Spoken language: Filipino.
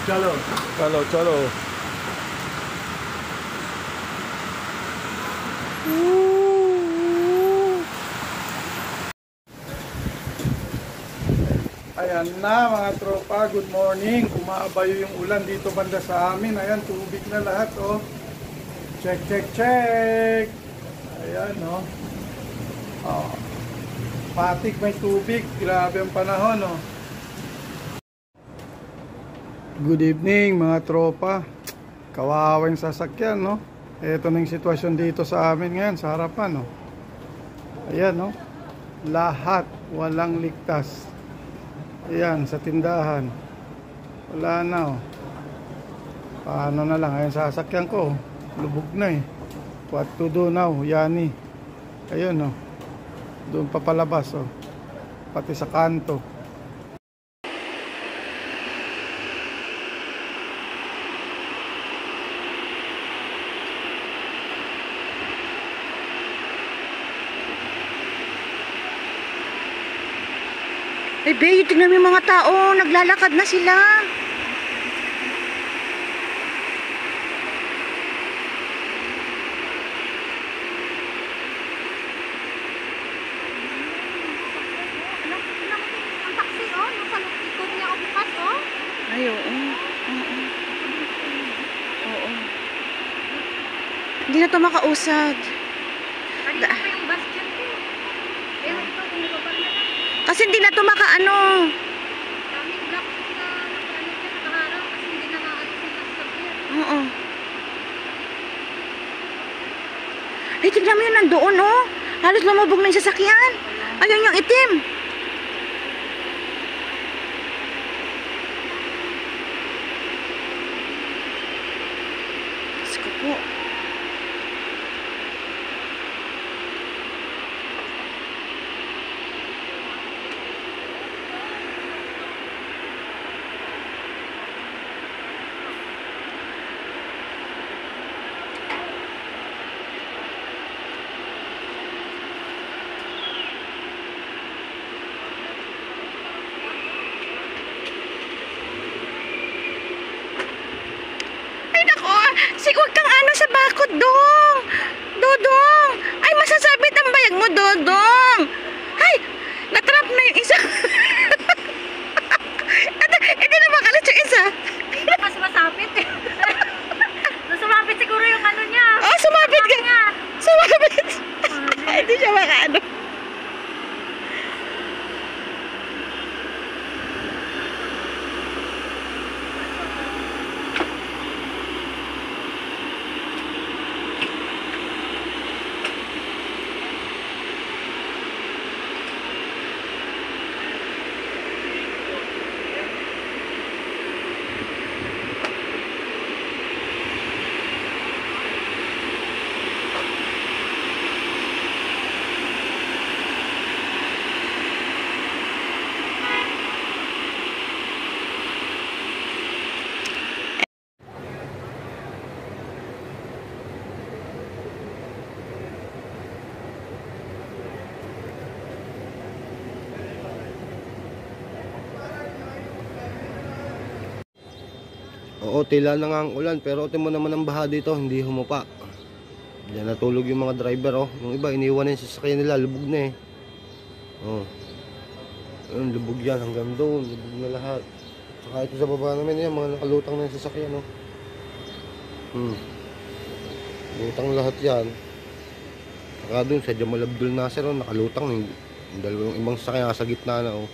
चलो चलो चलो। Ayan na mga tropa, good morning. Kumaabayo yung ulan dito banda sa amin. Ayan, tubig na lahat oh. Check, check, check. Ayan oh. Oh. Patik may tubig. Grabe ang panahon oh. Good evening mga tropa. Kawawa yung sasakyan no. Ito na yung sitwasyon dito sa amin ngayon sa harapan no. Ayan no. Lahat walang ligtas. Ayan sa tindahan. Wala na oh. Paano na lang. Ayan sasakyan ko. Lubog na eh. What to do now? Yani. Ayun oh. Doon papalabas oh. Pati sa kanto. Eh, Bey, tignan mo yung mga tao. Naglalakad na sila. Ang taxi, oh. Nasa likod niya ako bukas, oh. Ay, oo. Oo. Hindi na ito makausad. Kanina pa yung bus dyan, eh. Pero ito, hindi ko pa rin alam. Kasi hindi na ito makaano. Daming black na nakaharap kasi hindi na maalis yung sasakyan. Oo. Ay, tignan mo yun nandoon, oh. Halos lumubog na yung sasakyan. Ayun yung itim. Diyos ko po. Huwag kang ano sa bakod, Dong. Dodong. Ay, masasabit ang bayag mo, Dodong. Ay, natrap na yung isa. Hindi na makalit yung isa. Hindi pa sumasapit, eh. Sumapit siguro yung ano niya. Oh, sumapit ka. Sumapit. Ay, hindi siya makaano. Oo, tila na nga ang ulan, pero tingnan mo naman ang baha dito, hindi humupa. Diyan natulog yung mga driver, oh. Yung iba, iniwan yung sasakyan nila, lubog na eh. Oh. Ayun, lubog yan hanggang doon, lubog na lahat. Saka ito sa baba namin yan, mga nakalutang na yung sasakyan, oh. Lutang lahat yan. Saka doon sa Jamal Abdul Nasser, oh, nakalutang yung dalawang ibang sasakyan sa gitna na, oh.